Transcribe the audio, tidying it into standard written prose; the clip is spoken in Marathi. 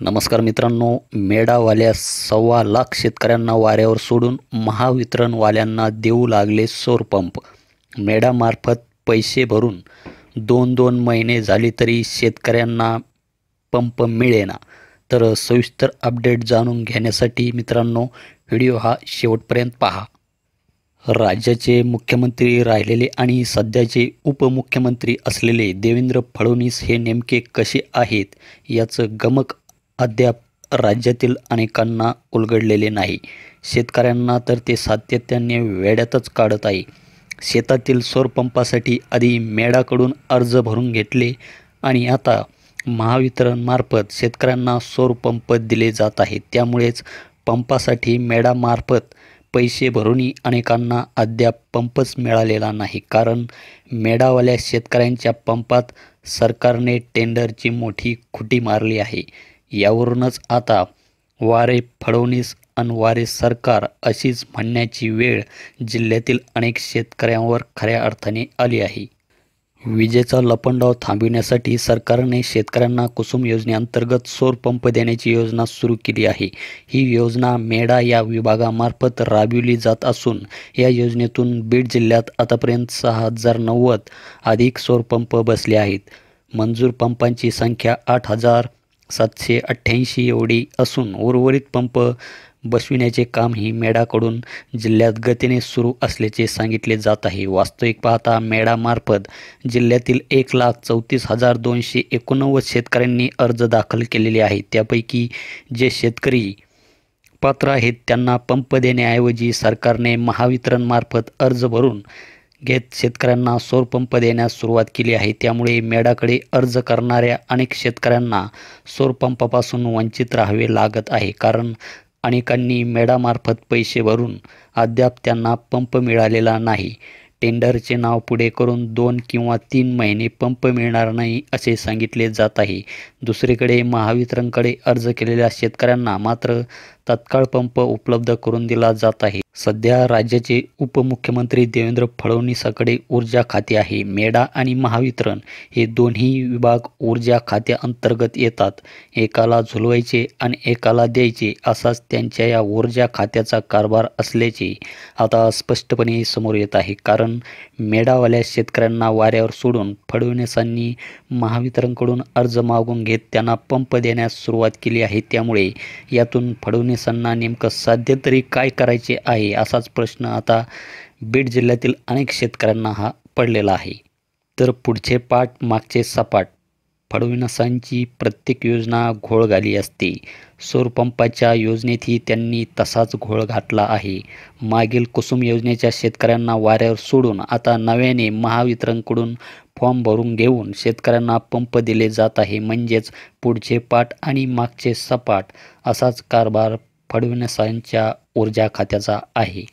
नमस्कार मित्रांनो, मेडावाल्या 1.25 लाख शेतकऱ्यांना वाऱ्यावर सोडून महावितरणवाल्यांना देऊ लागले सौर पंप. मेडामार्फत पैसे भरून 2-2 महिने झाले तरी शेतकऱ्यांना पंप मिळेना. तर सविस्तर अपडेट जाणून घेण्यासाठी मित्रांनो व्हिडिओ हा शेवटपर्यंत पहा. राज्याचे मुख्यमंत्री राहिलेले आणि सध्याचे उपमुख्यमंत्री असलेले देवेंद्र फडणवीस हे नेमके कसे आहेत याचं गमक अद्याप राज्यातील अनेकांना उलगडलेले नाही. शेतकऱ्यांना तर ते सातत्याने वेड्यातच काढत आहे. शेतातील सौर पंपासाठी आधी मेडाकडून अर्ज भरून घेतले आणि आता महावितरणमार्फत शेतकऱ्यांना सौर पंप दिले जात आहेत. त्यामुळेच पंपासाठी मेडामार्फत पैसे भरूनही अनेकांना अद्याप पंपच मिळालेला नाही. कारण मेडावाल्या शेतकऱ्यांच्या पंपात सरकारने टेंडरची मोठी खुटी मारली आहे. यावरूनच आता वारे फडणवीस अन वारे सरकार अशीच म्हणण्याची वेळ जिल्ह्यातील अनेक शेतकऱ्यांवर खऱ्या अर्थाने आली आहे. विजेचा लपंडाव थांबविण्यासाठी सरकारने शेतकऱ्यांना कुसुम योजनेअंतर्गत सौर पंप देण्याची योजना सुरू केली आहे. ही योजना मेडा या विभागामार्फत राबविली जात असून या योजनेतून बीड जिल्ह्यात आतापर्यंत 6090 अधिक सौर पंप बसले आहेत. मंजूर पंपांची संख्या 8788 एवढी असून उर्वरित पंप बसविण्याचे कामही मेडाकडून जिल्ह्यात गतीने सुरू असल्याचे सांगितले जात आहे. वास्तविक पाहता मेडामार्फत जिल्ह्यातील 1,34,289 शेतकऱ्यांनी अर्ज दाखल केलेले आहेत. त्यापैकी जे शेतकरी पात्र आहेत त्यांना पंप देण्याऐवजी सरकारने महावितरणमार्फत अर्ज भरून घेत शेतकऱ्यांना सौर पंप देण्यास सुरुवात केली आहे. त्यामुळे मेडाकडे अर्ज करणाऱ्या अनेक शेतकऱ्यांना सौर पंपापासून वंचित राहावे लागत आहे. कारण अनेकांनी मेडामार्फत पैसे भरून अद्याप त्यांना पंप मिळालेला नाही. टेंडरचे नाव पुढे करून 2 किंवा 3 महिने पंप मिळणार नाही असे सांगितले जात आहे. दुसरीकडे महावितरणकडे अर्ज केलेल्या शेतकऱ्यांना मात्र तत्काळ पंप उपलब्ध करून दिला जात आहे. सध्या राज्याचे उपमुख्यमंत्री देवेंद्र फडणवीसांकडे ऊर्जा खाते आहे. मेडा आणि महावितरण हे दोन्ही विभाग ऊर्जा खात्याअंतर्गत येतात. एकाला झुलवायचे आणि एकाला द्यायचे असाच त्यांच्या या ऊर्जा खात्याचा कारभार असल्याचे आता स्पष्टपणे समोर येत आहे. कारण मेडावाल्या शेतकऱ्यांना वाऱ्यावर सोडून फडणवीसांनी महावितरणकडून अर्ज मागून घेत त्यांना पंप देण्यास सुरुवात केली आहे. त्यामुळे यातून फडणवीसांना नेमकं साध्य तरी काय करायचे आहे असाच प्रश्न आता बीड जिल्ह्यातील अनेक शेतकऱ्यांना हा पडलेला आहे. तर पुढचे पाठ मागचे सपाट. फडणवीसांची प्रत्येक योजना घोळ घाली असते. सौर पंपाच्या योजनेतही त्यांनी तसाच घोळ घातला आहे. मागील कुसुम योजनेच्या शेतकऱ्यांना वाऱ्यावर सोडून आता नव्याने महावितरणकडून फॉर्म भरून घेऊन शेतकऱ्यांना पंप दिले जात आहे. म्हणजेच पुढचे पाठ आणि मागचे सपाट असाच कारभार फडणवीसांच्या ऊर्जा खात्याचा आहे.